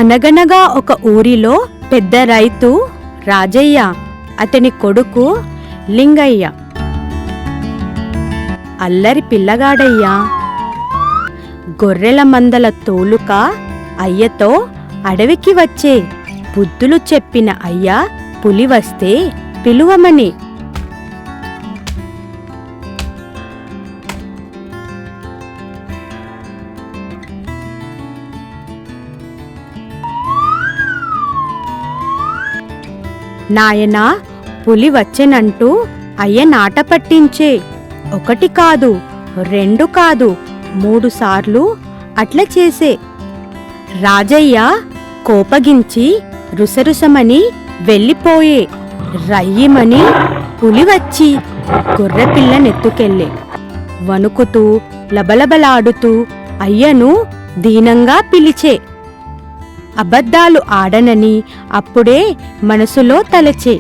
అనగనగా ఒక ఊరిలో పెద్ద రైతు రాజయ్య, అతని కొడుకు లింగయ్య. అల్లరి పిల్లగాడయ్యా. గొర్రెల మందల తోలుక అయ్యతో అడవికి వచ్చే బుద్ధులు చెప్పిన అయ్య పులి వస్తే పిలువమని. నాయనా, పులి వచ్చెనంటూ అయ్య నాట పట్టించే. 1 కాదు, 2 కాదు, 3 సార్లు అట్ల చేసే. రాజయ్య కోపగించి రుసరుసమని వెళ్ళిపోయే. రయ్యిమని పులి వచ్చి గొర్రెపిల్లనెత్తుకెళ్ళే. వణుకుతూ లబలబలాడుతూ అయ్యను దీనంగా పిలిచే. అబద్ధాలు ఆడనని అప్పుడే మనసులో తలచే.